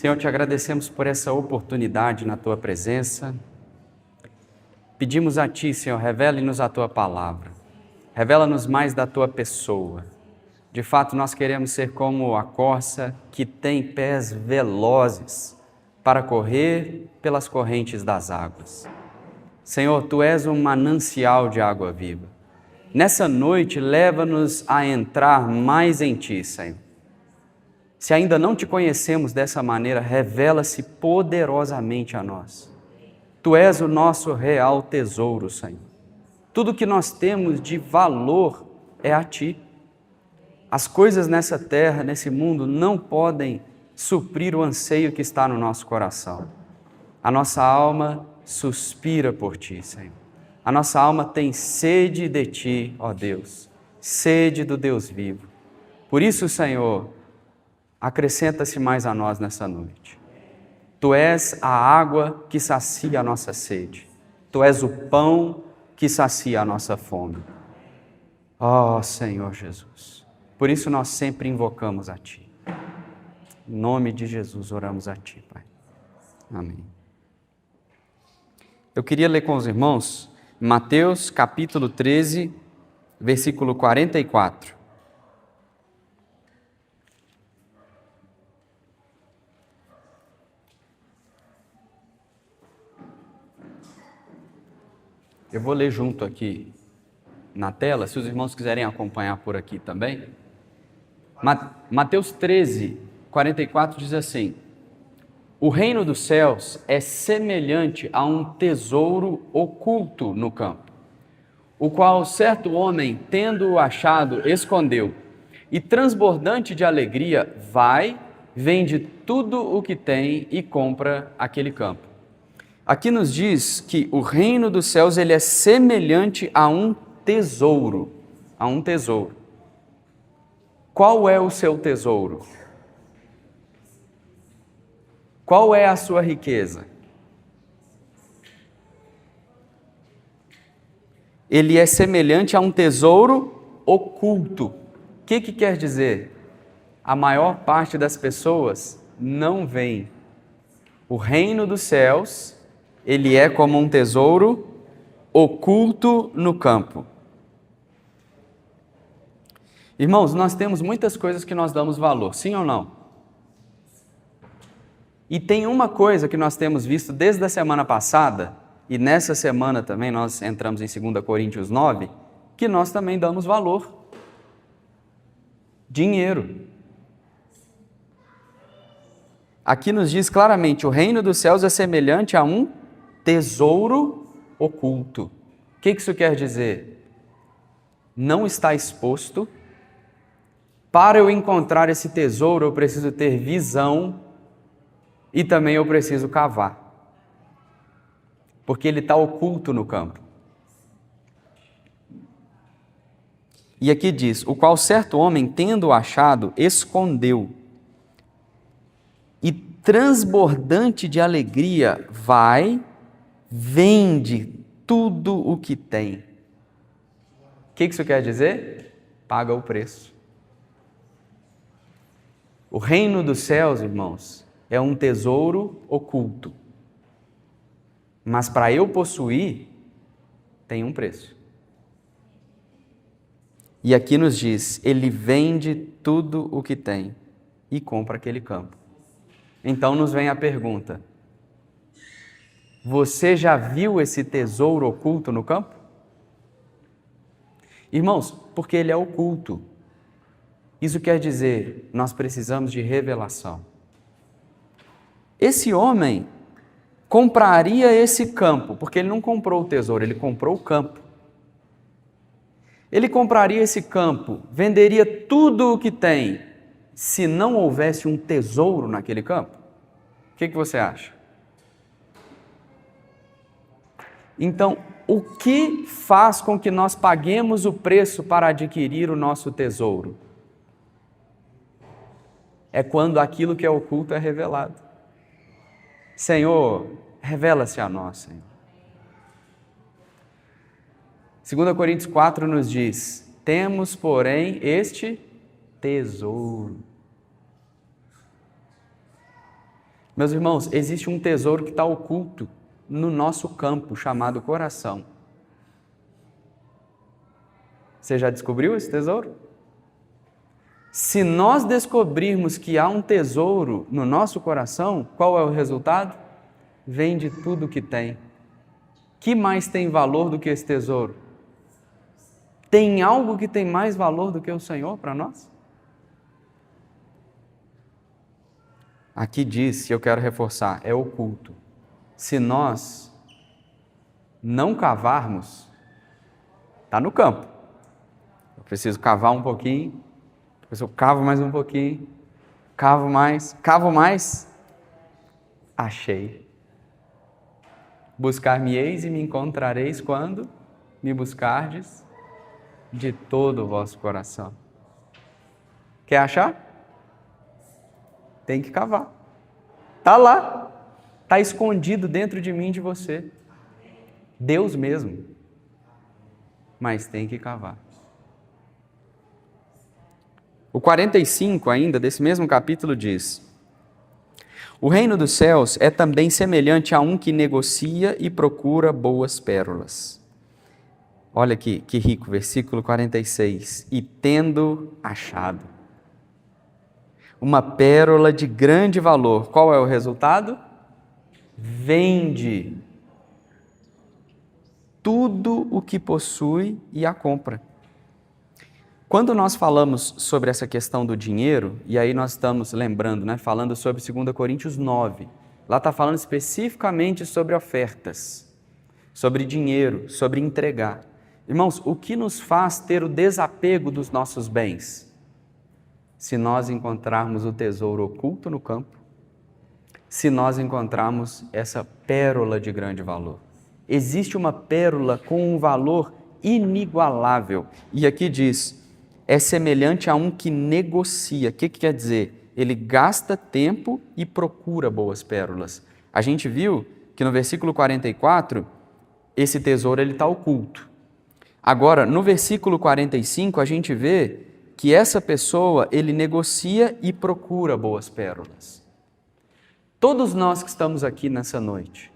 Senhor, te agradecemos por essa oportunidade na Tua presença. Pedimos a Ti, Senhor, revele-nos a Tua palavra. Revela-nos mais da Tua pessoa. De fato, nós queremos ser como a corça que tem pés velozes para correr pelas correntes das águas. Senhor, Tu és um manancial de água viva. Nessa noite, leva-nos a entrar mais em Ti, Senhor. Se ainda não Te conhecemos dessa maneira, revela-se poderosamente a nós. Tu és o nosso real tesouro, Senhor. Tudo que nós temos de valor é a Ti. As coisas nessa terra, nesse mundo, não podem suprir o anseio que está no nosso coração. A nossa alma suspira por Ti, Senhor. A nossa alma tem sede de Ti, ó Deus, sede do Deus vivo. Por isso, Senhor, acrescenta-se mais a nós nessa noite. Tu és a água que sacia a nossa sede. Tu és o pão que sacia a nossa fome. Ó Senhor Jesus, por isso nós sempre invocamos a Ti. Em nome de Jesus oramos a Ti, Pai. Amém. Eu queria ler com os irmãos Mateus capítulo 13, versículo 44. Eu vou ler junto aqui na tela, se os irmãos quiserem acompanhar por aqui também. Mateus 13, 44 diz assim: o reino dos céus é semelhante a um tesouro oculto no campo, o qual certo homem, tendo-o achado, escondeu, e transbordante de alegria, vai, vende tudo o que tem e compra aquele campo. Aqui nos diz que o reino dos céus ele é semelhante a um tesouro, Qual é o seu tesouro? Qual é a sua riqueza? Ele é semelhante a um tesouro oculto. O que quer dizer? A maior parte das pessoas não vê. O reino dos céus, ele é como um tesouro oculto no campo. Irmãos, nós temos muitas coisas que nós damos valor, sim ou não? E tem uma coisa que nós temos visto desde a semana passada, e nessa semana também nós entramos em 2 Coríntios 9, que nós também damos valor. Dinheiro. Aqui nos diz claramente, o reino dos céus é semelhante a um tesouro oculto. O que isso quer dizer? Não está exposto. Para eu encontrar esse tesouro, eu preciso ter visão e também eu preciso cavar. Porque ele está oculto no campo. E aqui diz, o qual certo homem, tendo achado, escondeu. E transbordante de alegria, vai, vende tudo o que tem. O que isso quer dizer? Paga o preço. O reino dos céus, irmãos, é um tesouro oculto. Mas para eu possuir, tem um preço. E aqui nos diz, ele vende tudo o que tem e compra aquele campo. Então nos vem a pergunta, você já viu esse tesouro oculto no campo? Irmãos, porque ele é oculto. Isso quer dizer, nós precisamos de revelação. Esse homem compraria esse campo, porque ele não comprou o tesouro, ele comprou o campo. Ele compraria esse campo, venderia tudo o que tem, se não houvesse um tesouro naquele campo? O que você acha? Então, o que faz com que nós paguemos o preço para adquirir o nosso tesouro? É quando aquilo que é oculto é revelado. Senhor, revela-se a nós, Senhor. 2 Coríntios 4 nos diz, temos, porém, este tesouro. Meus irmãos, existe um tesouro que está oculto no nosso campo, chamado coração. Você já descobriu esse tesouro? Se nós descobrirmos que há um tesouro no nosso coração, qual é o resultado? Vende tudo o que tem. Que mais tem valor do que esse tesouro? Tem algo que tem mais valor do que o Senhor para nós? Aqui diz, e eu quero reforçar, é oculto. Se nós não cavarmos, está no campo. Eu preciso cavar um pouquinho, depois eu cavo mais um pouquinho, cavo mais, achei. Buscar-me-eis e me encontrareis quando me buscardes de todo o vosso coração. Quer achar? Tem que cavar. Está lá. Está escondido dentro de mim e de você. Deus mesmo. Mas tem que cavar. O 45 ainda, desse mesmo capítulo, diz: o reino dos céus é também semelhante a um que negocia e procura boas pérolas. Olha aqui, que rico, versículo 46. E tendo achado uma pérola de grande valor, qual é o resultado? Vende tudo o que possui e a compra. Quando nós falamos sobre essa questão do dinheiro, e aí nós estamos lembrando, falando sobre 2 Coríntios 9, lá está falando especificamente sobre ofertas, sobre dinheiro, sobre entregar. Irmãos, o que nos faz ter o desapego dos nossos bens? Se nós encontrarmos o tesouro oculto no campo, se nós encontrarmos essa pérola de grande valor. Existe uma pérola com um valor inigualável. E aqui diz, é semelhante a um que negocia. O que quer dizer? Ele gasta tempo e procura boas pérolas. A gente viu que no versículo 44, esse tesouro está oculto. Agora, no versículo 45, a gente vê que essa pessoa, ele negocia e procura boas pérolas. Todos nós que estamos aqui nessa noite,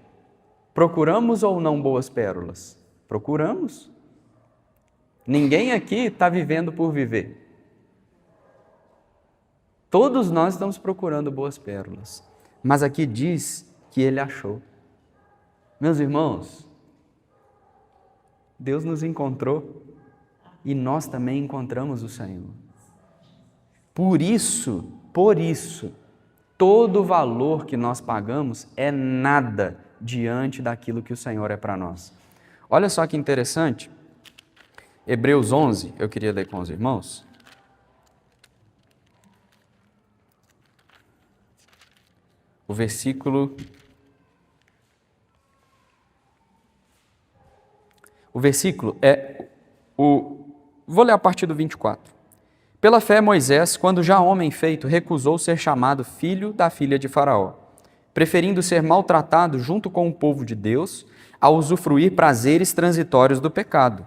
procuramos ou não boas pérolas? Procuramos. Ninguém aqui está vivendo por viver. Todos nós estamos procurando boas pérolas. Mas aqui diz que ele achou. Meus irmãos, Deus nos encontrou e nós também encontramos o Senhor. Por isso, todo o valor que nós pagamos é nada diante daquilo que o Senhor é para nós. Olha só que interessante, Hebreus 11, eu queria ler com os irmãos. O versículo vou ler a partir do 24. Pela fé, Moisés, quando já homem feito, recusou ser chamado filho da filha de Faraó, preferindo ser maltratado junto com o povo de Deus, a usufruir prazeres transitórios do pecado.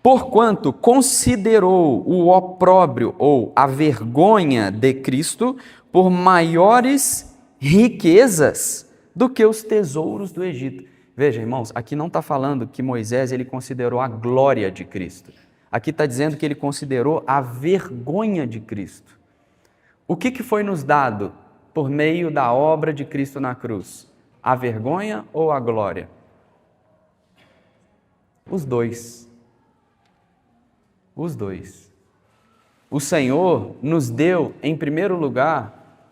Porquanto considerou o opróbrio ou a vergonha de Cristo por maiores riquezas do que os tesouros do Egito. Veja, irmãos, aqui não está falando que Moisés ele considerou a glória de Cristo. Aqui está dizendo que ele considerou a vergonha de Cristo. O que foi nos dado por meio da obra de Cristo na cruz? A vergonha ou a glória? Os dois. Os dois. O Senhor nos deu, em primeiro lugar,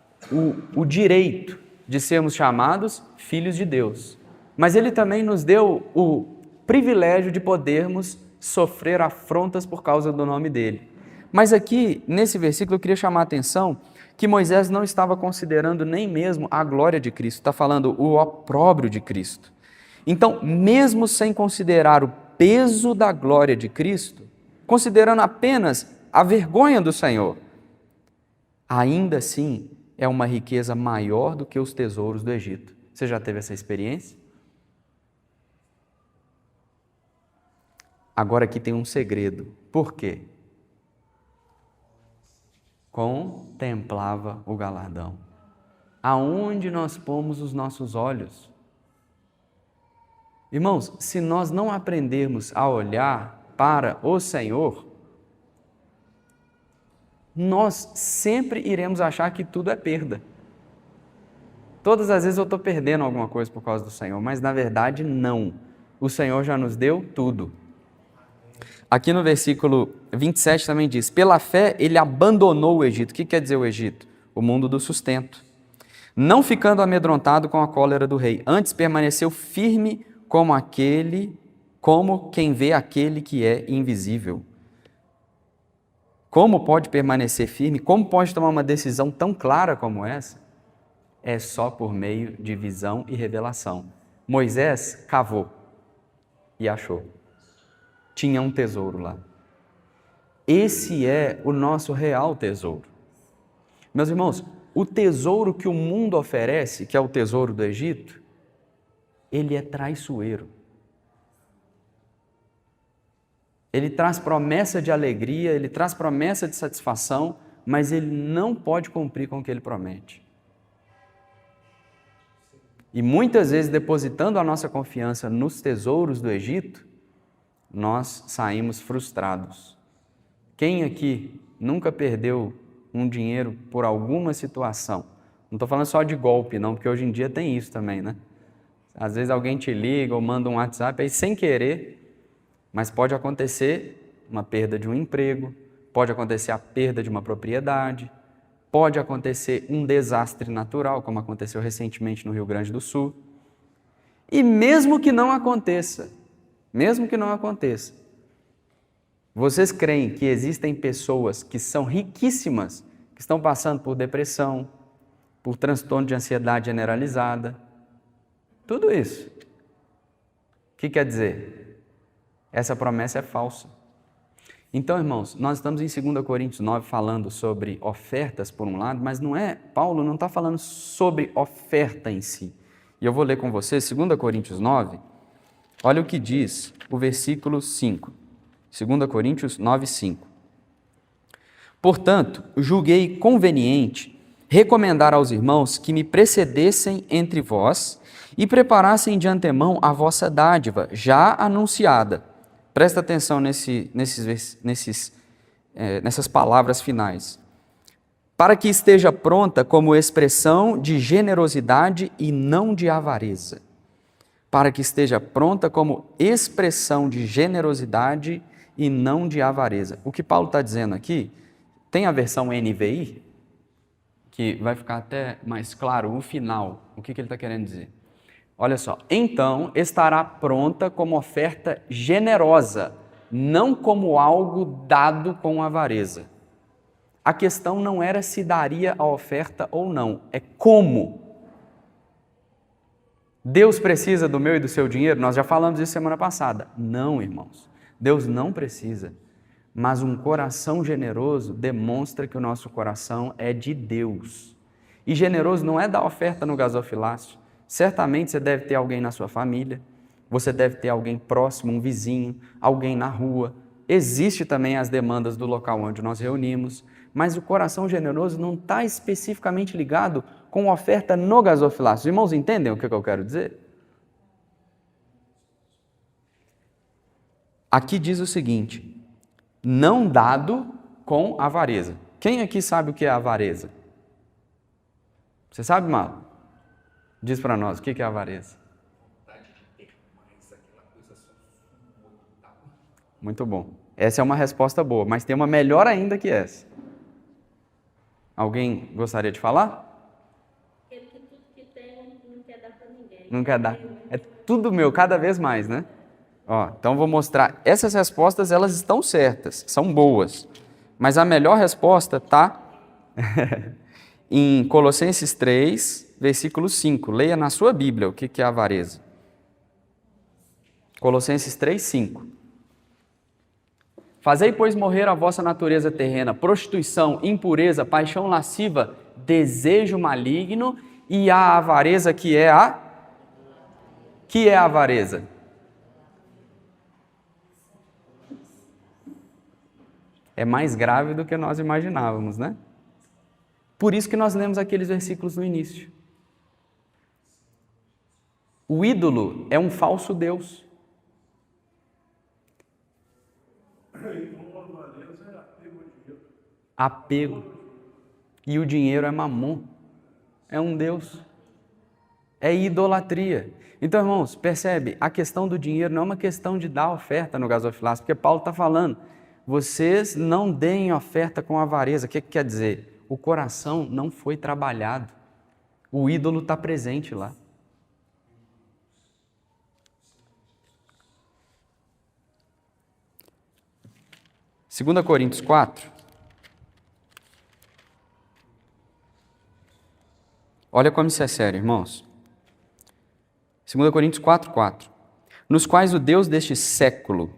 o direito de sermos chamados filhos de Deus. Mas Ele também nos deu o privilégio de podermos sofrer afrontas por causa do nome dEle. Mas aqui, nesse versículo, eu queria chamar a atenção que Moisés não estava considerando nem mesmo a glória de Cristo, está falando o opróbrio de Cristo. Então, mesmo sem considerar o peso da glória de Cristo, considerando apenas a vergonha do Senhor, ainda assim é uma riqueza maior do que os tesouros do Egito. Você já teve essa experiência? Agora aqui tem um segredo. Por quê? Contemplava o galardão. Aonde nós pomos os nossos olhos? Irmãos, se nós não aprendermos a olhar para o Senhor, nós sempre iremos achar que tudo é perda. Todas as vezes eu estou perdendo alguma coisa por causa do Senhor, mas na verdade não. O Senhor já nos deu tudo. Aqui no versículo 27 também diz, pela fé ele abandonou o Egito. O que quer dizer o Egito? O mundo do sustento. Não ficando amedrontado com a cólera do rei, antes permaneceu firme como quem vê aquele que é invisível. Como pode permanecer firme? Como pode tomar uma decisão tão clara como essa? É só por meio de visão e revelação. Moisés cavou e achou. Tinha um tesouro lá. Esse é o nosso real tesouro. Meus irmãos, o tesouro que o mundo oferece, que é o tesouro do Egito, ele é traiçoeiro. Ele traz promessa de alegria, ele traz promessa de satisfação, mas ele não pode cumprir com o que ele promete. E muitas vezes, depositando a nossa confiança nos tesouros do Egito, nós saímos frustrados. Quem aqui nunca perdeu um dinheiro por alguma situação? Não estou falando só de golpe, não, porque hoje em dia tem isso também, né? Às vezes alguém te liga ou manda um WhatsApp aí sem querer, mas pode acontecer uma perda de um emprego, pode acontecer a perda de uma propriedade, pode acontecer um desastre natural, como aconteceu recentemente no Rio Grande do Sul. E mesmo que não aconteça, vocês creem que existem pessoas que são riquíssimas, que estão passando por depressão, por transtorno de ansiedade generalizada, tudo isso. O que quer dizer? Essa promessa é falsa. Então, irmãos, nós estamos em 2 Coríntios 9 falando sobre ofertas por um lado, mas Paulo não está falando sobre oferta em si. E eu vou ler com vocês 2 Coríntios 9, olha o que diz o versículo 5. 2 Coríntios 9, 5. Portanto, julguei conveniente recomendar aos irmãos que me precedessem entre vós e preparassem de antemão a vossa dádiva, já anunciada. Presta atenção nessas palavras finais. Para que esteja pronta como expressão de generosidade e não de avareza. Para que esteja pronta como expressão de generosidade e não de avareza. O que Paulo está dizendo aqui, tem a versão NVI, que vai ficar até mais claro o final, o que ele está querendo dizer. Olha só, então estará pronta como oferta generosa, não como algo dado com avareza. A questão não era se daria a oferta ou não, é como. Deus precisa do meu e do seu dinheiro? Nós já falamos isso semana passada. Não, irmãos, Deus não precisa, mas um coração generoso demonstra que o nosso coração é de Deus. E generoso não é dar oferta no gasofilácio. Certamente você deve ter alguém na sua família, você deve ter alguém próximo, um vizinho, alguém na rua. Existe também as demandas do local onde nós reunimos, mas o coração generoso não está especificamente ligado com oferta no gasofilácio. Os irmãos entendem o que eu quero dizer? Aqui diz o seguinte, não dado com avareza. Quem aqui sabe o que é avareza? Você sabe, Malo? Diz para nós, o que é avareza? Muito bom. Essa é uma resposta boa, mas tem uma melhor ainda que essa. Alguém gostaria de falar? Aquele que tudo que tem não quer dar para ninguém. Não quer dar. É tudo meu, cada vez mais, né? Ó, então vou mostrar. Essas respostas, elas estão certas, são boas. Mas a melhor resposta está em Colossenses 3, versículo 5. Leia na sua Bíblia o que é avareza. Colossenses 3, 5. Fazei, pois, morrer a vossa natureza terrena, prostituição, impureza, paixão lasciva, desejo maligno e a avareza que é a... Que é a avareza? É mais grave do que nós imaginávamos, né? Por isso que nós lemos aqueles versículos no início. O ídolo é um falso Deus. Apego. E o dinheiro é mamon. É um Deus. É idolatria. Então, irmãos, percebe, a questão do dinheiro não é uma questão de dar oferta no gasofilácio, porque Paulo está falando, vocês não deem oferta com avareza. O que quer dizer? O coração não foi trabalhado. O ídolo está presente lá. Segunda Coríntios 4. Olha como isso é sério, irmãos. 2 Coríntios 4:4. Nos quais o Deus deste século,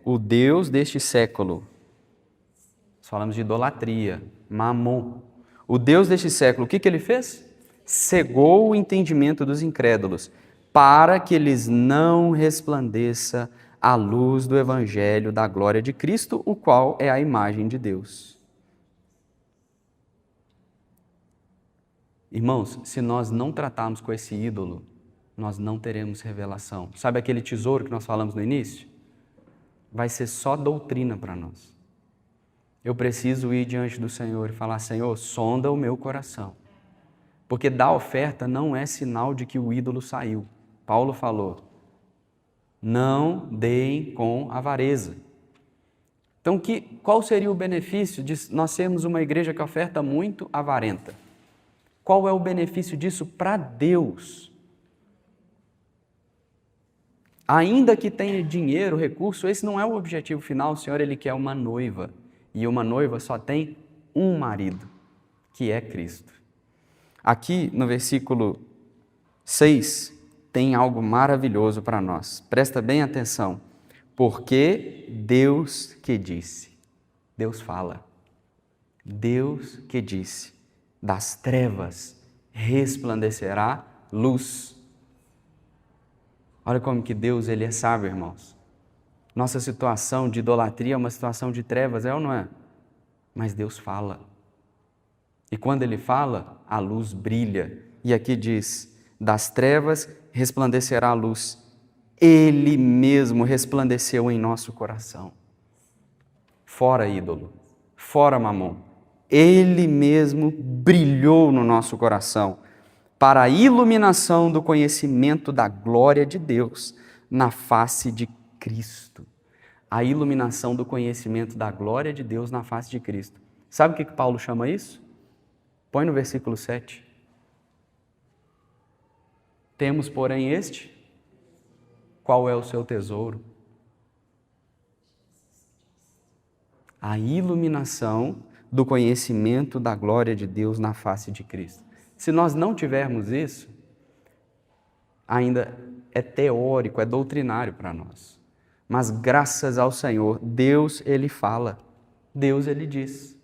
nós falamos de idolatria, mamon. O Deus deste século, o que ele fez? Cegou o entendimento dos incrédulos, para que lhes não resplandeça a luz do evangelho da glória de Cristo, o qual é a imagem de Deus. Irmãos, se nós não tratarmos com esse ídolo, nós não teremos revelação. Sabe aquele tesouro que nós falamos no início? Vai ser só doutrina para nós. Eu preciso ir diante do Senhor e falar, Senhor, sonda o meu coração. Porque dar oferta não é sinal de que o ídolo saiu. Paulo falou, não deem com avareza. Então, qual seria o benefício de nós sermos uma igreja que oferta muito avarenta? Qual é o benefício disso para Deus? Ainda que tenha dinheiro, recurso, esse não é o objetivo final. O Senhor, Ele quer uma noiva. E uma noiva só tem um marido, que é Cristo. Aqui no versículo 6, tem algo maravilhoso para nós. Presta bem atenção. Porque Deus que disse. Deus fala. Deus que disse. Das trevas resplandecerá luz. Olha como que Deus, Ele é sábio, irmãos. Nossa situação de idolatria é uma situação de trevas, é ou não é? Mas Deus fala. E quando Ele fala, a luz brilha. E aqui diz, das trevas resplandecerá a luz. Ele mesmo resplandeceu em nosso coração. Fora ídolo, fora mamon. Ele mesmo brilhou no nosso coração para a iluminação do conhecimento da glória de Deus na face de Cristo. A iluminação do conhecimento da glória de Deus na face de Cristo. Sabe o que Paulo chama isso? Põe no versículo 7. Temos, porém, este. Qual é o seu tesouro? A iluminação do conhecimento da glória de Deus na face de Cristo. Se nós não tivermos isso, ainda é teórico, é doutrinário para nós. Mas graças ao Senhor, Deus, Ele fala. Deus, Ele diz.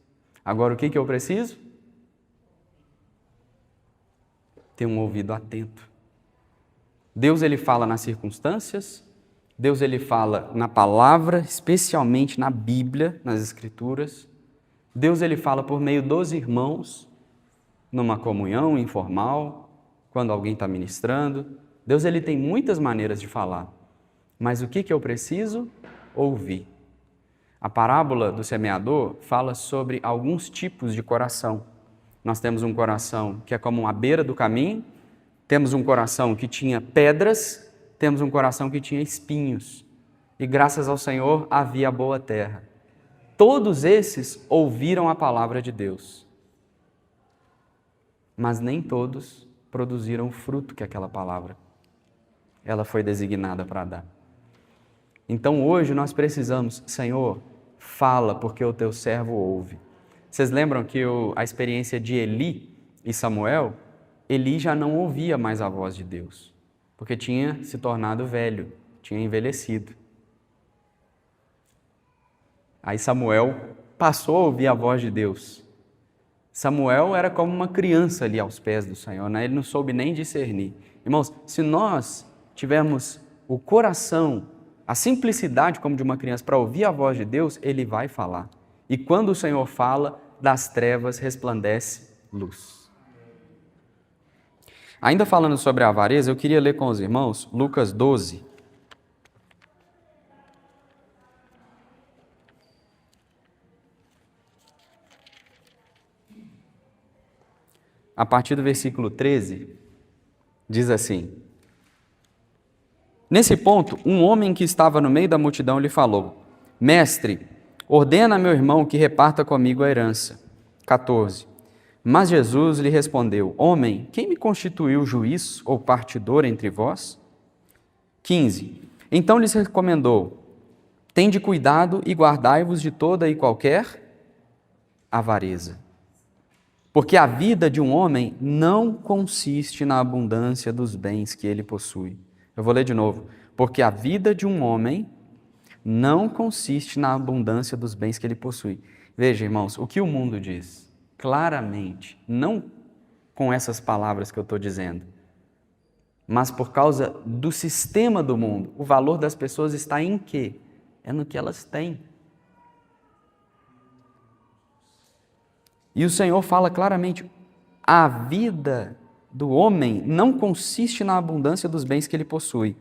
Agora, o que eu preciso? Ter um ouvido atento. Deus, Ele fala nas circunstâncias. Deus, Ele fala na palavra, especialmente na Bíblia, nas Escrituras. Deus, Ele fala por meio dos irmãos, numa comunhão informal, quando alguém está ministrando. Deus, Ele tem muitas maneiras de falar. Mas o que eu preciso? Ouvir. A parábola do semeador fala sobre alguns tipos de coração. Nós temos um coração que é como a beira do caminho, temos um coração que tinha pedras, temos um coração que tinha espinhos. E graças ao Senhor havia boa terra. Todos esses ouviram a palavra de Deus. Mas nem todos produziram o fruto que aquela palavra ela foi designada para dar. Então hoje nós precisamos, Senhor, fala porque o teu servo ouve. Vocês lembram que a experiência de Eli e Samuel, Eli já não ouvia mais a voz de Deus, porque tinha se tornado velho, tinha envelhecido. Aí Samuel passou a ouvir a voz de Deus. Samuel era como uma criança ali aos pés do Senhor, né? Ele não soube nem discernir. Irmãos, se nós tivermos o coração, a simplicidade como de uma criança para ouvir a voz de Deus, Ele vai falar. E quando o Senhor fala, das trevas resplandece luz. Ainda falando sobre a avareza, eu queria ler com os irmãos Lucas 12. A partir do versículo 13, diz assim: Nesse ponto, um homem que estava no meio da multidão lhe falou: Mestre, ordena a meu irmão que reparta comigo a herança. 14. Mas Jesus lhe respondeu: Homem, quem me constituiu juiz ou partidor entre vós? 15. Então lhes recomendou: Tende cuidado e guardai-vos de toda e qualquer avareza. Porque a vida de um homem não consiste na abundância dos bens que ele possui. Eu vou ler de novo. Porque a vida de um homem não consiste na abundância dos bens que ele possui. Veja, irmãos, o que o mundo diz? Claramente, não com essas palavras que eu estou dizendo, mas por causa do sistema do mundo. O valor das pessoas está em quê? É no que elas têm. E o Senhor fala claramente, a vida do homem não consiste na abundância dos bens que ele possui.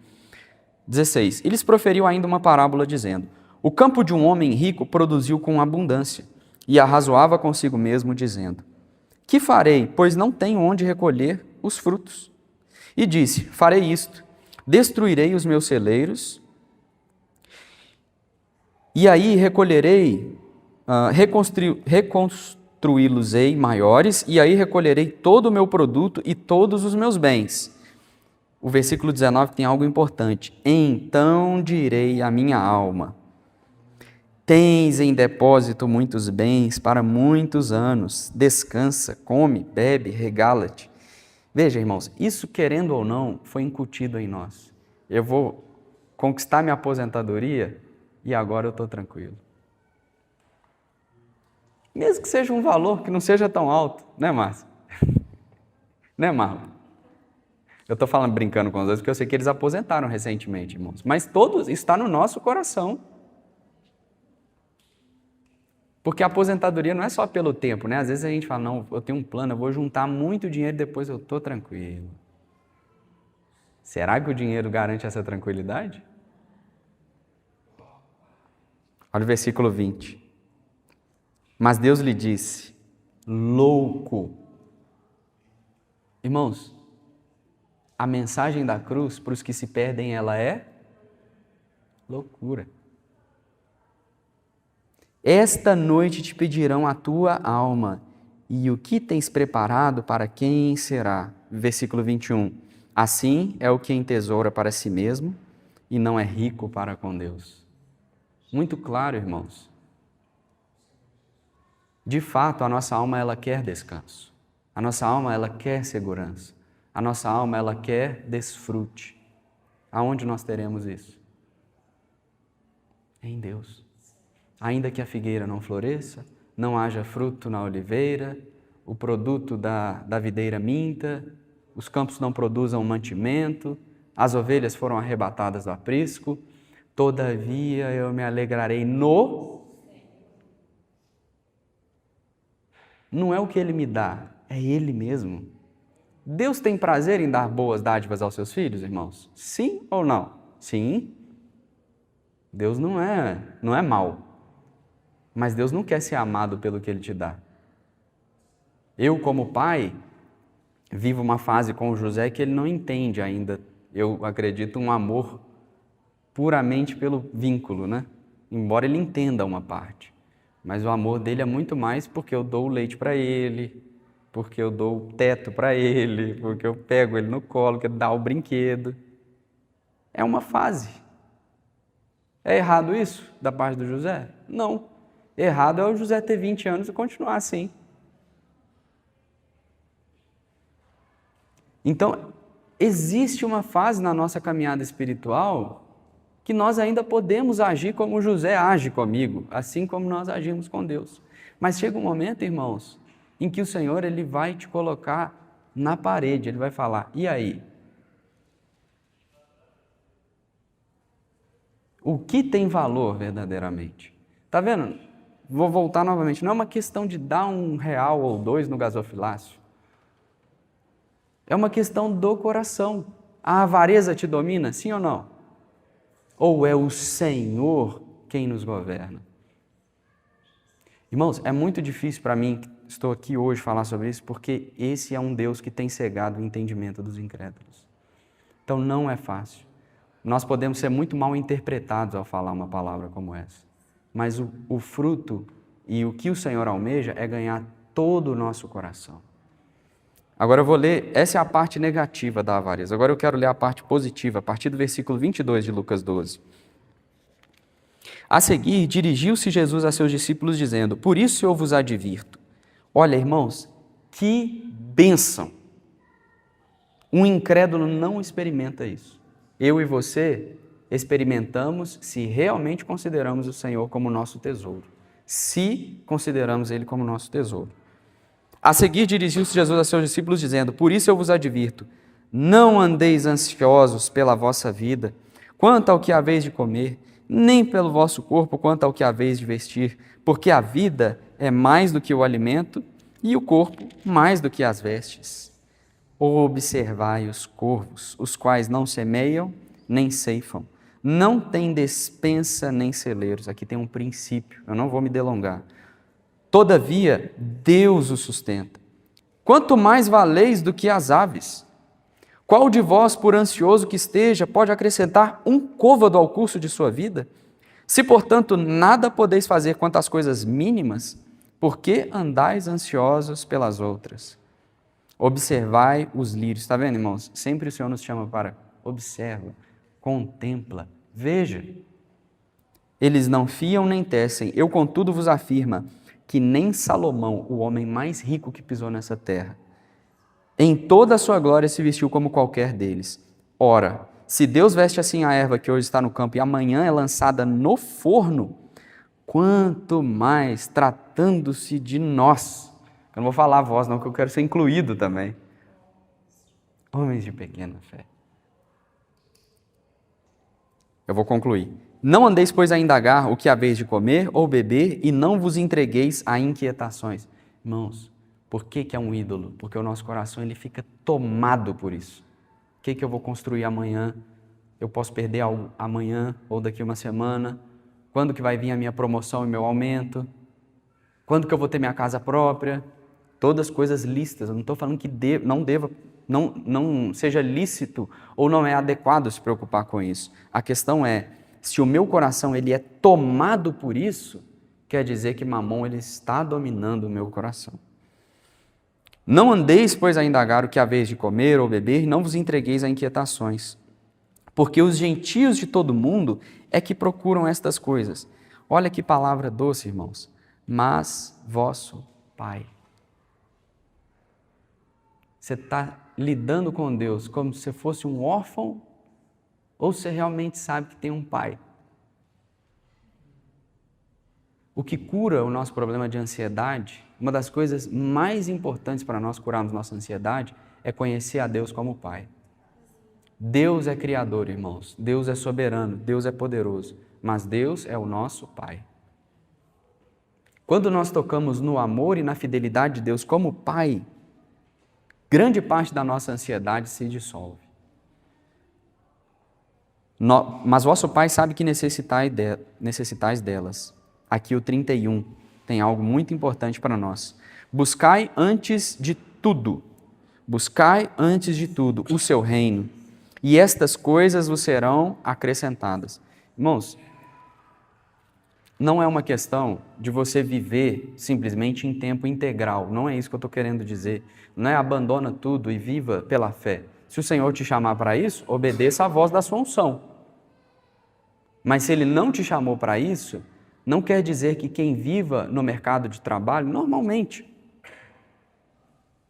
16. E lhes proferiu ainda uma parábola, dizendo: O campo de um homem rico produziu com abundância, e arrazoava consigo mesmo, dizendo: Que farei, pois não tenho onde recolher os frutos? E disse: Farei isto, destruirei os meus celeiros, e aí recolherei, reconstruí-los-ei maiores, e aí recolherei todo o meu produto e todos os meus bens. O versículo 19 tem algo importante. Então direi à minha alma: Tens em depósito muitos bens para muitos anos. Descansa, come, bebe, regala-te. Veja, irmãos, isso, querendo ou não, foi incutido em nós. Eu vou conquistar minha aposentadoria e agora eu estou tranquilo. Mesmo que seja um valor que não seja tão alto, né, Márcio? Né, Marlon? Eu estou falando brincando com os dois porque eu sei que eles aposentaram recentemente, irmãos. Mas todos está no nosso coração. Porque a aposentadoria não é só pelo tempo, né? Às vezes a gente fala, não, eu tenho um plano, eu vou juntar muito dinheiro e depois eu estou tranquilo. Será que o dinheiro garante essa tranquilidade? Olha o versículo 20. Mas Deus lhe disse: louco. Irmãos, a mensagem da cruz para os que se perdem, ela é loucura. Esta noite te pedirão a tua alma, e o que tens preparado para quem será? Versículo 21. Assim é o que entesoura para si mesmo e não é rico para com Deus. Muito claro, irmãos. De fato, a nossa alma, ela quer descanso. A nossa alma, ela quer segurança. A nossa alma, ela quer desfrute. Aonde nós teremos isso? Em Deus. Ainda que a figueira não floresça, não haja fruto na oliveira, o produto da videira minta, os campos não produzam mantimento, as ovelhas foram arrebatadas do aprisco, todavia eu me alegrarei no... Não é o que Ele me dá, é Ele mesmo. Deus tem prazer em dar boas dádivas aos seus filhos, irmãos? Sim ou não? Sim. Deus não é mau. Mas Deus não quer ser amado pelo que Ele te dá. Eu, como pai, vivo uma fase com o José que ele não entende ainda, eu acredito, um amor puramente pelo vínculo, né? Embora ele entenda uma parte. Mas o amor dele é muito mais porque eu dou o leite para ele, porque eu dou o teto para ele, porque eu pego ele no colo, que dá o brinquedo. É uma fase. É errado isso da parte do José? Não. Errado é o José ter 20 anos e continuar assim. Então, existe uma fase na nossa caminhada espiritual que nós ainda podemos agir como José age comigo, assim como nós agimos com Deus. Mas chega um momento, irmãos, em que o Senhor ele vai te colocar na parede, Ele vai falar, e aí? O que tem valor verdadeiramente? Está vendo? Vou voltar novamente, não é uma questão de dar R$1 ou R$2 no gasofilácio. É uma questão do coração. A avareza te domina, sim ou não? Ou é o Senhor quem nos governa? Irmãos, é muito difícil para mim, que estou aqui hoje, falar sobre isso, porque esse é um Deus que tem cegado o entendimento dos incrédulos. Então não é fácil. Nós podemos ser muito mal interpretados ao falar uma palavra como essa. Mas o fruto e o que o Senhor almeja é ganhar todo o nosso coração. Agora eu vou ler, essa é a parte negativa da avareza. Agora eu quero ler a parte positiva, a partir do versículo 22 de Lucas 12. A seguir, dirigiu-se Jesus a seus discípulos, dizendo: por isso eu vos advirto. Olha, irmãos, que bênção! Um incrédulo não experimenta isso. Eu e você experimentamos se realmente consideramos o Senhor como nosso tesouro. Se consideramos Ele como nosso tesouro. A seguir, dirigiu-se Jesus a seus discípulos, dizendo: por isso eu vos advirto, não andeis ansiosos pela vossa vida, quanto ao que haveis de comer, nem pelo vosso corpo, quanto ao que haveis de vestir, porque a vida é mais do que o alimento, e o corpo mais do que as vestes. Observai os corvos, os quais não semeiam, nem ceifam, não têm despensa nem celeiros. Aqui tem um princípio, eu não vou me delongar. Todavia, Deus o sustenta. Quanto mais valeis do que as aves? Qual de vós, por ansioso que esteja, pode acrescentar um côvado ao curso de sua vida? Se, portanto, nada podeis fazer quanto às coisas mínimas, por que andais ansiosos pelas outras? Observai os lírios. Está vendo, irmãos? Sempre o Senhor nos chama para observa, contempla, veja. Eles não fiam nem tecem. Eu, contudo, vos afirmo que nem Salomão, o homem mais rico que pisou nessa terra, em toda a sua glória se vestiu como qualquer deles. Ora, se Deus veste assim a erva que hoje está no campo e amanhã é lançada no forno, quanto mais tratando-se de nós. Eu não vou falar a voz não, que eu quero ser incluído também. Homens de pequena fé. Eu vou concluir. Não andeis, pois, a indagar o que haveis de comer ou beber, e não vos entregueis a inquietações. Irmãos, por que é um ídolo? Porque o nosso coração ele fica tomado por isso. O que eu vou construir amanhã? Eu posso perder algo amanhã ou daqui uma semana? Quando que vai vir a minha promoção e meu aumento? Quando que eu vou ter minha casa própria? Todas coisas lícitas. Eu não estou falando que não seja lícito ou não é adequado se preocupar com isso. A questão é, se o meu coração ele é tomado por isso, quer dizer que Mamon ele está dominando o meu coração. Não andeis, pois, a indagar o que haveis de comer ou beber, não vos entregueis a inquietações, porque os gentios de todo mundo é que procuram estas coisas. Olha que palavra doce, irmãos. Mas vosso Pai. Você está lidando com Deus como se fosse um órfão ou você realmente sabe que tem um Pai? O que cura o nosso problema de ansiedade, uma das coisas mais importantes para nós curarmos nossa ansiedade é conhecer a Deus como Pai. Deus é criador, irmãos. Deus é soberano, Deus é poderoso, mas Deus é o nosso Pai. Quando nós tocamos no amor e na fidelidade de Deus como Pai, grande parte da nossa ansiedade se dissolve. Mas vosso Pai sabe que necessitais delas. Aqui o 31 tem algo muito importante para nós. Buscai antes de tudo o seu reino, e estas coisas vos serão acrescentadas. Irmãos, não é uma questão de você viver simplesmente em tempo integral, não é isso que eu estou querendo dizer. Não é abandona tudo e viva pela fé. Se o Senhor te chamar para isso, obedeça à voz da sua unção. Mas se Ele não te chamou para isso, não quer dizer que quem viva no mercado de trabalho, normalmente,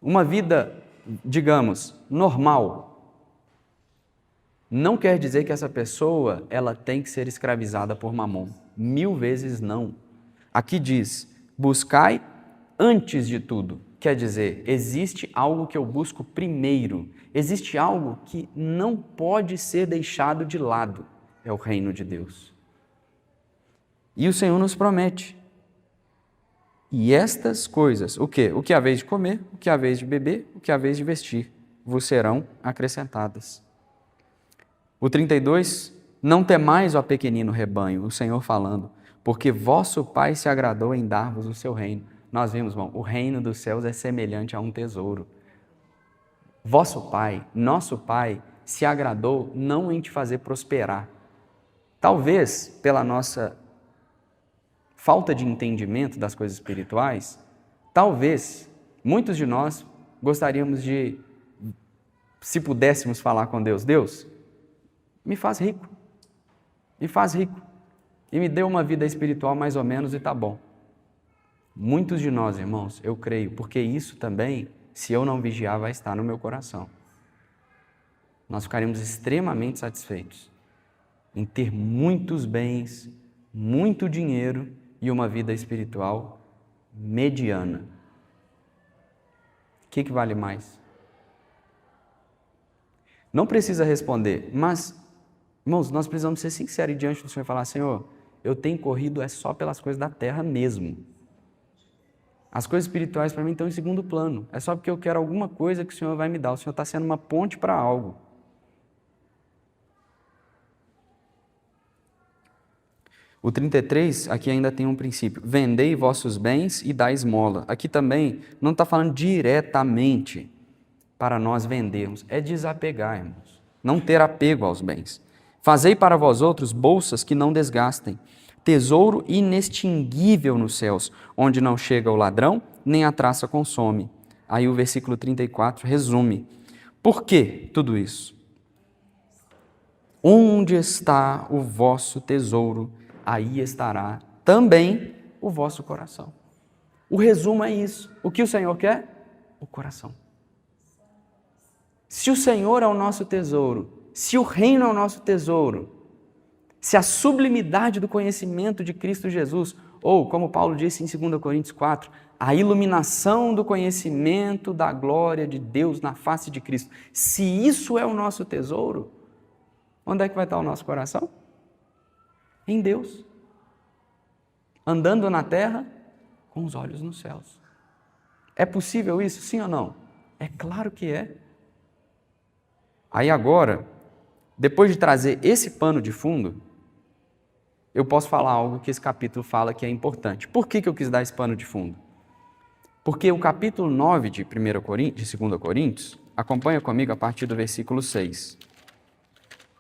uma vida, digamos, normal, não quer dizer que essa pessoa ela tem que ser escravizada por Mamon. 1000 vezes não. Aqui diz, buscai antes de tudo. Quer dizer, existe algo que eu busco primeiro. Existe algo que não pode ser deixado de lado. É o reino de Deus. E o Senhor nos promete. E estas coisas, o quê? O que haveis de comer, o que haveis de beber, o que haveis de vestir. vos serão acrescentadas. O 32, não temais, ó pequenino rebanho, o Senhor falando, porque vosso Pai se agradou em dar-vos o seu reino. Nós vimos, irmão, o reino dos céus é semelhante a um tesouro. Vosso Pai, nosso Pai, se agradou não em te fazer prosperar. Talvez, pela nossa falta de entendimento das coisas espirituais, talvez muitos de nós gostaríamos de, se pudéssemos falar com Deus, Deus, me faz rico, e me dê uma vida espiritual mais ou menos e tá bom. Muitos de nós, irmãos, eu creio, porque isso também, se eu não vigiar, vai estar no meu coração. Nós ficaremos extremamente satisfeitos em ter muitos bens, muito dinheiro e uma vida espiritual mediana. O que vale mais? Não precisa responder, mas, irmãos, nós precisamos ser sinceros diante do Senhor e falar, Senhor, eu tenho corrido só pelas coisas da terra mesmo. As coisas espirituais para mim estão em segundo plano. É só porque eu quero alguma coisa que o Senhor vai me dar. O Senhor está sendo uma ponte para algo. O 33, aqui ainda tem um princípio. Vendei vossos bens e dai esmola. Aqui também não está falando diretamente para nós vendermos. É desapegar, irmãos. Não ter apego aos bens. Fazei para vós outros bolsas que não desgastem. Tesouro inextinguível nos céus, onde não chega o ladrão, nem a traça consome. Aí o versículo 34 resume. Por que tudo isso? Onde está o vosso tesouro, aí estará também o vosso coração. O resumo é isso. O que o Senhor quer? O coração. Se o Senhor é o nosso tesouro, se o reino é o nosso tesouro, se a sublimidade do conhecimento de Cristo Jesus, ou, como Paulo disse em 2 Coríntios 4, a iluminação do conhecimento da glória de Deus na face de Cristo, se isso é o nosso tesouro, onde é que vai estar o nosso coração? Em Deus. Andando na terra, com os olhos nos céus. É possível isso, sim ou não? É claro que é. Aí agora, depois de trazer esse pano de fundo, eu posso falar algo que esse capítulo fala que é importante. Por que eu quis dar esse pano de fundo? Porque o capítulo 9 de 2 Coríntios, acompanha comigo a partir do versículo 6.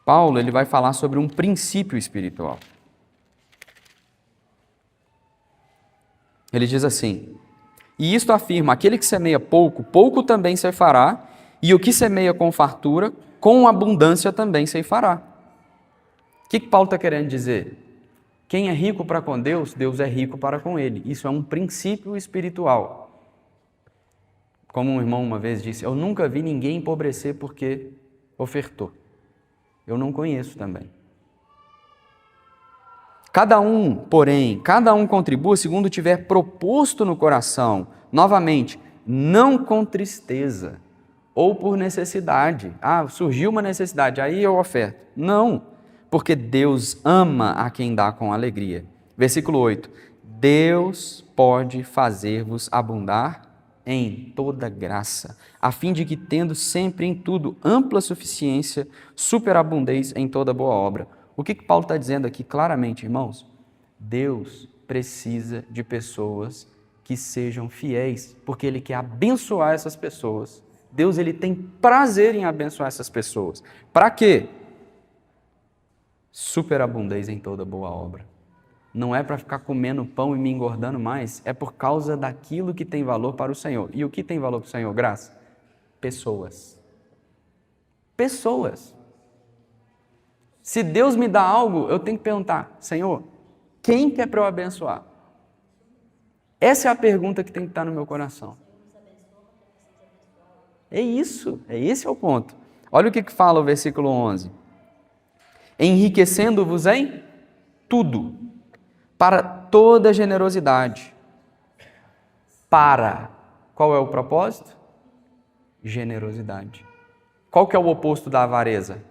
Paulo ele vai falar sobre um princípio espiritual. Ele diz assim, e isto afirma, aquele que semeia pouco, pouco também ceifará, e o que semeia com fartura, com abundância também ceifará. O que Paulo está querendo dizer? Quem é rico para com Deus, Deus é rico para com ele. Isso é um princípio espiritual. Como um irmão uma vez disse, eu nunca vi ninguém empobrecer porque ofertou. Eu não conheço também. Cada um, porém, contribua segundo tiver proposto no coração, novamente, não com tristeza ou por necessidade. Surgiu uma necessidade, aí eu oferto. Não, porque Deus ama a quem dá com alegria. Versículo 8, Deus pode fazer-vos abundar em toda graça, a fim de que, tendo sempre em tudo ampla suficiência, superabundeis em toda boa obra. O que Paulo está dizendo aqui claramente, irmãos? Deus precisa de pessoas que sejam fiéis, porque Ele quer abençoar essas pessoas. Deus ele tem prazer em abençoar essas pessoas. Para quê? Superabundez em toda boa obra. Não é para ficar comendo pão e me engordando mais, é por causa daquilo que tem valor para o Senhor. E o que tem valor para o Senhor, graça? Pessoas. Pessoas. Se Deus me dá algo, eu tenho que perguntar, Senhor, quem que é para eu abençoar? Essa é a pergunta que tem que estar no meu coração. É isso, esse é o ponto. Olha o que fala o versículo 11. Enriquecendo-vos em tudo, para toda generosidade. Para, qual é o propósito? Generosidade. Qual que é o oposto da avareza?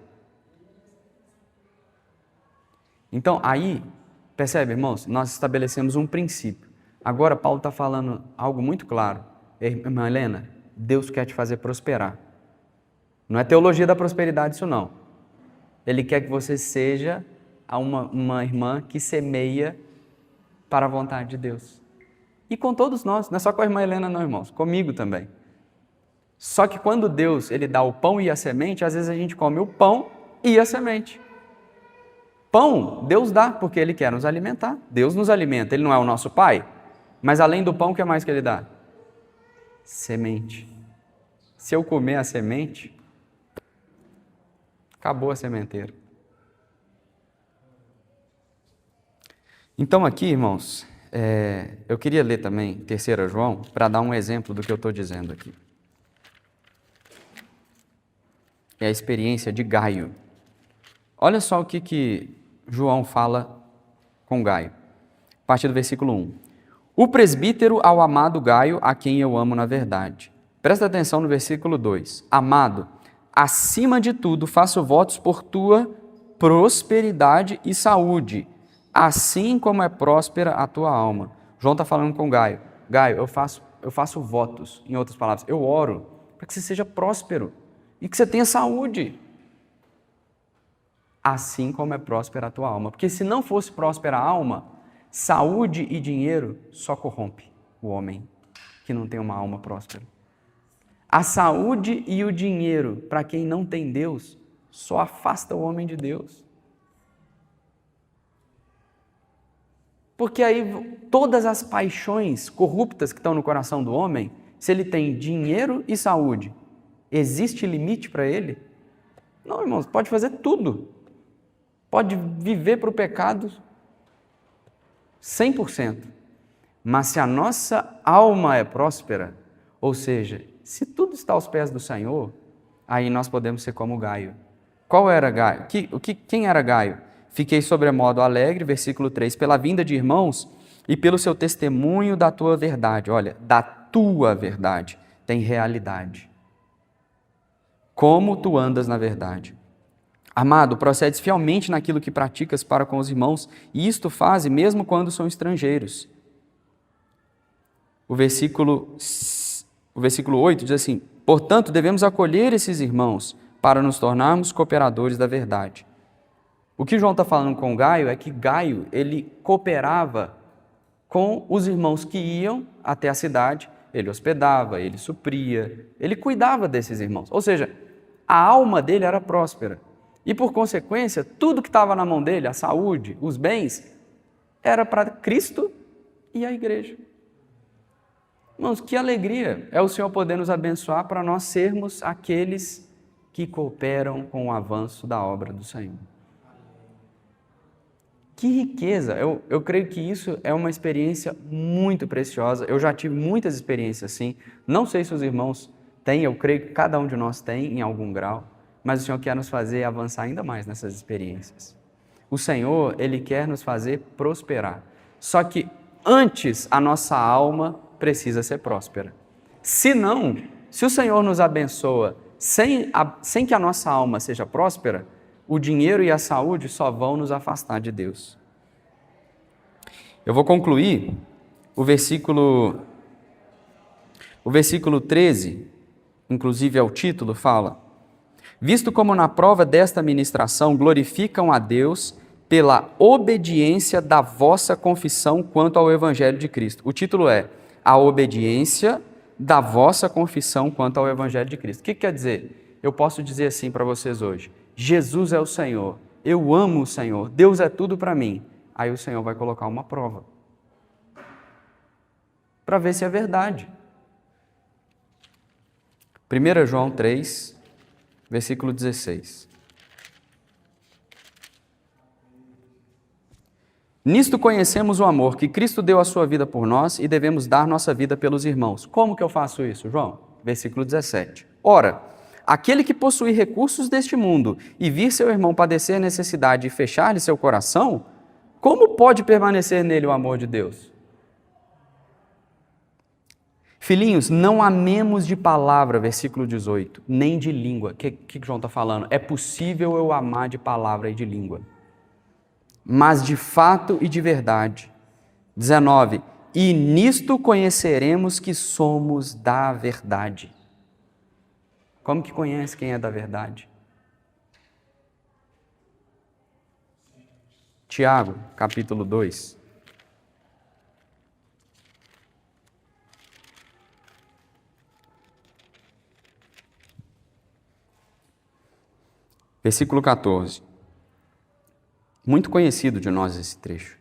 Então, aí, percebe, irmãos, nós estabelecemos um princípio. Agora, Paulo está falando algo muito claro. Irmã Helena, Deus quer te fazer prosperar. Não é teologia da prosperidade isso não. Ele quer que você seja uma irmã que semeia para a vontade de Deus. E com todos nós, não é só com a irmã Helena não, irmãos, comigo também. Só que quando Deus ele dá o pão e a semente, às vezes a gente come o pão e a semente. Pão, Deus dá, porque Ele quer nos alimentar. Deus nos alimenta, Ele não é o nosso Pai. Mas além do pão, o que mais que Ele dá? Semente. Se eu comer a semente, acabou a sementeira. Então aqui, irmãos, eu queria ler também 3 João, para dar um exemplo do que eu estou dizendo aqui. É a experiência de Gaio. Olha só o que João fala com Gaio. A partir do versículo 1. O presbítero ao amado Gaio, a quem eu amo na verdade. Presta atenção no versículo 2. Amado, acima de tudo faço votos por tua prosperidade e saúde, assim como é próspera a tua alma. João está falando com Gaio. Gaio, eu faço votos, em outras palavras, eu oro para que você seja próspero e que você tenha saúde. Assim como é próspera a tua alma. Porque se não fosse próspera a alma, saúde e dinheiro só corrompe o homem que não tem uma alma próspera. A saúde e o dinheiro, para quem não tem Deus, só afasta o homem de Deus. Porque aí todas as paixões corruptas que estão no coração do homem, se ele tem dinheiro e saúde, existe limite para ele? Não, irmãos, pode fazer tudo. Pode viver para o pecado 100%. Mas se a nossa alma é próspera, ou seja, se tudo está aos pés do Senhor, aí nós podemos ser como Gaio. Qual era Gaio? Quem era Gaio? Fiquei sobremodo alegre, versículo 3, pela vinda de irmãos e pelo seu testemunho da tua verdade. Olha, da tua verdade tem realidade. Como tu andas na verdade. Amado, procedes fielmente naquilo que praticas para com os irmãos, e isto faze mesmo quando são estrangeiros. O versículo 8 diz assim, portanto, devemos acolher esses irmãos para nos tornarmos cooperadores da verdade. O que João está falando com Gaio é que Gaio, ele cooperava com os irmãos que iam até a cidade, ele hospedava, ele supria, ele cuidava desses irmãos. Ou seja, a alma dele era próspera. E, por consequência, tudo que estava na mão dele, a saúde, os bens, era para Cristo e a igreja. Irmãos, que alegria é o Senhor poder nos abençoar para nós sermos aqueles que cooperam com o avanço da obra do Senhor. Que riqueza! Eu creio que isso é uma experiência muito preciosa. Eu já tive muitas experiências assim. Não sei se os irmãos têm, eu creio que cada um de nós tem em algum grau. Mas o Senhor quer nos fazer avançar ainda mais nessas experiências. O Senhor, Ele quer nos fazer prosperar. Só que antes a nossa alma precisa ser próspera. Se não, se o Senhor nos abençoa sem que a nossa alma seja próspera, o dinheiro e a saúde só vão nos afastar de Deus. Eu vou concluir o versículo 13, inclusive é o título, fala: visto como na prova desta ministração glorificam a Deus pela obediência da vossa confissão quanto ao Evangelho de Cristo. O título é A Obediência da vossa confissão quanto ao Evangelho de Cristo. O que quer dizer? Eu posso dizer assim para vocês hoje: Jesus é o Senhor, eu amo o Senhor, Deus é tudo para mim. Aí o Senhor vai colocar uma prova para ver se é verdade. 1 João 3, versículo 16. Nisto conhecemos o amor, que Cristo deu a sua vida por nós e devemos dar nossa vida pelos irmãos. Como que eu faço isso, João? Versículo 17. Ora, aquele que possui recursos deste mundo e vir seu irmão padecer necessidade e fechar-lhe seu coração, como pode permanecer nele o amor de Deus? Filhinhos, não amemos de palavra, versículo 18, nem de língua. O que João está falando? É possível eu amar de palavra e de língua, mas de fato e de verdade. 19, e nisto conheceremos que somos da verdade. Como que conhece quem é da verdade? Tiago, capítulo 2. Versículo 14. Muito conhecido de nós esse trecho.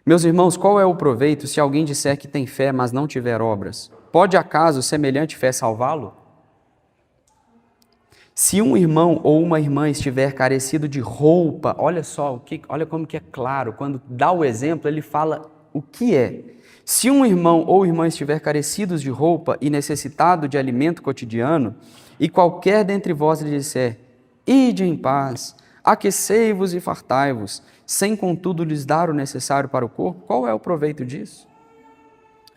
Meus irmãos, qual é o proveito se alguém disser que tem fé, mas não tiver obras? Pode acaso semelhante fé salvá-lo? Se um irmão ou uma irmã estiver carecido de roupa, olha só, olha como que é claro, quando dá o exemplo, ele fala o que é. Se um irmão ou irmã estiver carecidos de roupa e necessitado de alimento cotidiano, e qualquer dentre vós lhe disser, ide em paz, aquecei-vos e fartai-vos, sem contudo lhes dar o necessário para o corpo, qual é o proveito disso?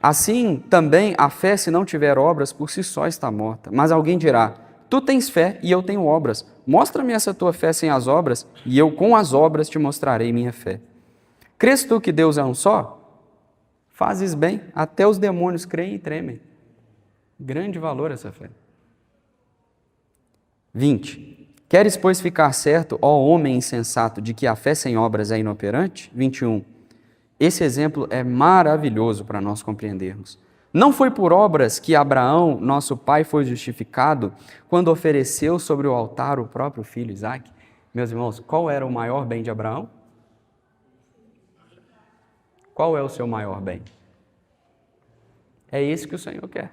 Assim, também a fé, se não tiver obras, por si só está morta. Mas alguém dirá, tu tens fé e eu tenho obras. Mostra-me essa tua fé sem as obras, e eu com as obras te mostrarei minha fé. Crês tu que Deus é um só? Fazes bem, até os demônios creem e tremem. Grande valor essa fé. 20. Queres, pois, ficar certo, ó homem insensato, de que a fé sem obras é inoperante? 21. Esse exemplo é maravilhoso para nós compreendermos. Não foi por obras que Abraão, nosso pai, foi justificado quando ofereceu sobre o altar o próprio filho Isaque? Meus irmãos, qual era o maior bem de Abraão? Qual é o seu maior bem? É esse que o Senhor quer.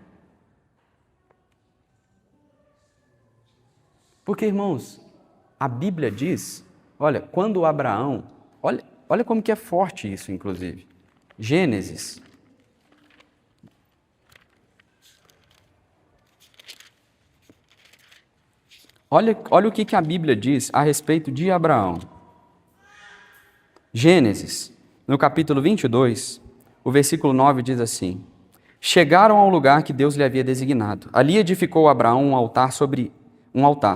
Porque, irmãos, a Bíblia diz, olha, quando Abraão, olha como que é forte isso, inclusive. Gênesis. Olha o que a Bíblia diz a respeito de Abraão. Gênesis, no capítulo 22, o versículo 9 diz assim, chegaram ao lugar que Deus lhe havia designado. Ali edificou Abraão um altar.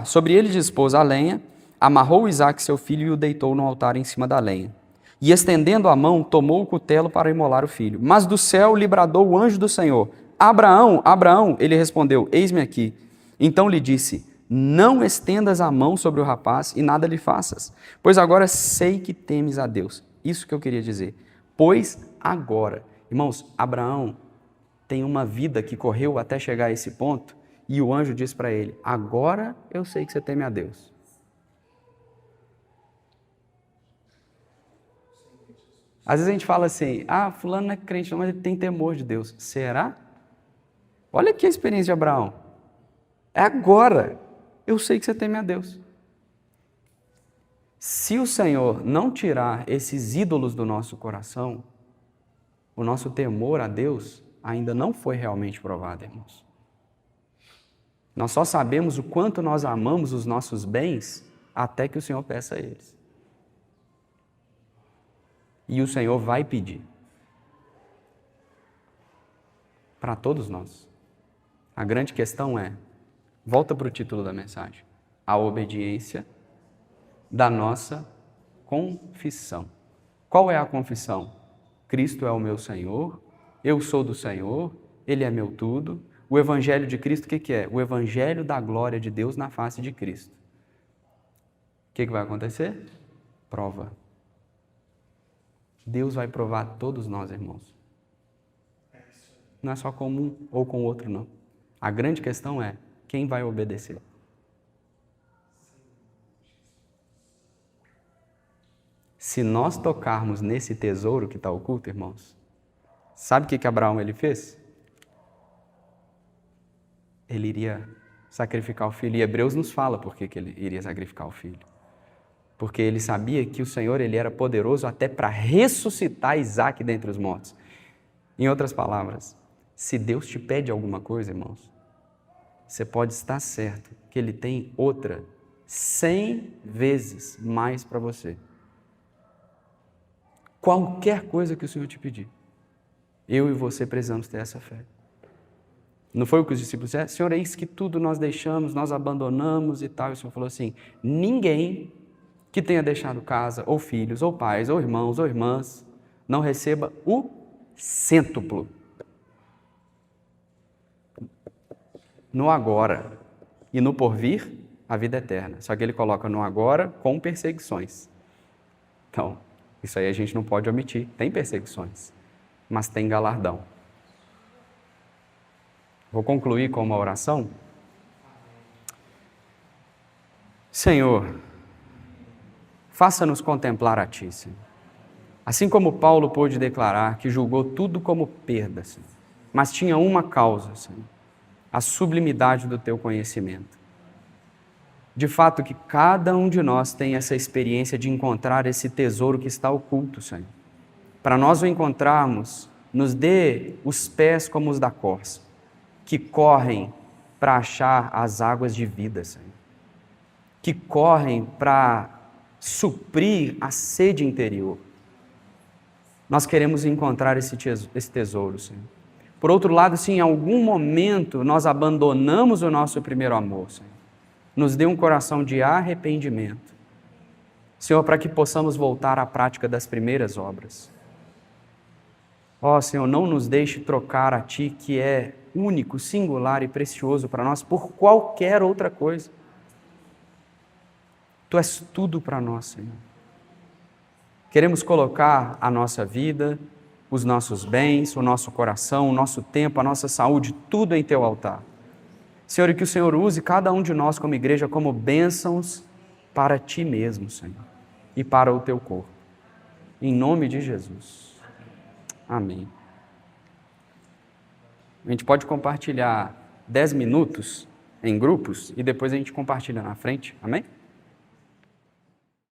Sobre ele dispôs a lenha, amarrou Isaque seu filho e o deitou no altar em cima da lenha. E estendendo a mão, tomou o cutelo para imolar o filho. Mas do céu lhe bradou o anjo do Senhor. Abraão, Abraão, ele respondeu, eis-me aqui. Então lhe disse, não estendas a mão sobre o rapaz e nada lhe faças, pois agora sei que temes a Deus. Isso que eu queria dizer. Pois agora, irmãos, Abraão tem uma vida que correu até chegar a esse ponto, e o anjo diz para ele, agora eu sei que você teme a Deus. Às vezes a gente fala assim, fulano não é crente não, mas ele tem temor de Deus. Será? Olha aqui a experiência de Abraão. É agora, eu sei que você teme a Deus. Se o Senhor não tirar esses ídolos do nosso coração, o nosso temor a Deus ainda não foi realmente provado, irmãos. Nós só sabemos o quanto nós amamos os nossos bens até que o Senhor peça a eles. E o Senhor vai pedir. Para todos nós. A grande questão é, volta para o título da mensagem, a obediência da nossa confissão. Qual é a confissão? Cristo é o meu Senhor, eu sou do Senhor, Ele é meu tudo. O Evangelho de Cristo, o que é? O Evangelho da glória de Deus na face de Cristo. O que vai acontecer? Prova. Deus vai provar todos nós, irmãos. Não é só com um ou com o outro, não. A grande questão é, quem vai obedecer? Se nós tocarmos nesse tesouro que está oculto, irmãos, sabe o que Abraão ele fez? Ele iria sacrificar o filho. E Hebreus nos fala por que ele iria sacrificar o filho. Porque ele sabia que o Senhor ele era poderoso até para ressuscitar Isaque dentre os mortos. Em outras palavras, se Deus te pede alguma coisa, irmãos, você pode estar certo que Ele tem outra 100 vezes mais para você. Qualquer coisa que o Senhor te pedir, eu e você precisamos ter essa fé. Não foi o que os discípulos disseram? Senhor, eis que tudo nós deixamos, nós abandonamos e tal. E o Senhor falou assim, ninguém que tenha deixado casa, ou filhos, ou pais, ou irmãos, ou irmãs, não receba o cêntuplo. No agora, e no porvir, a vida eterna. Só que ele coloca no agora com perseguições. Então, isso aí a gente não pode omitir. Tem perseguições, mas tem galardão. Vou concluir com uma oração. Senhor, faça-nos contemplar a Ti, Senhor. Assim como Paulo pôde declarar que julgou tudo como perda, Senhor, mas tinha uma causa, Senhor, a sublimidade do Teu conhecimento. De fato, que cada um de nós tem essa experiência de encontrar esse tesouro que está oculto, Senhor. Para nós o encontrarmos, nos dê os pés como os da corça, que correm para achar as águas de vida, Senhor. Que correm para suprir a sede interior. Nós queremos encontrar esse tesouro, Senhor. Por outro lado, se em algum momento nós abandonamos o nosso primeiro amor, Senhor, nos dê um coração de arrependimento, Senhor, para que possamos voltar à prática das primeiras obras. Ó Senhor, não nos deixe trocar a Ti, que é único, singular e precioso para nós, por qualquer outra coisa. Tu és tudo para nós, Senhor. Queremos colocar a nossa vida, os nossos bens, o nosso coração, o nosso tempo, a nossa saúde, tudo em Teu altar. Senhor, e que o Senhor use cada um de nós como igreja como bênçãos para Ti mesmo, Senhor, e para o Teu corpo. Em nome de Jesus. Amém. A gente pode compartilhar 10 minutos em grupos e depois a gente compartilha na frente. Amém?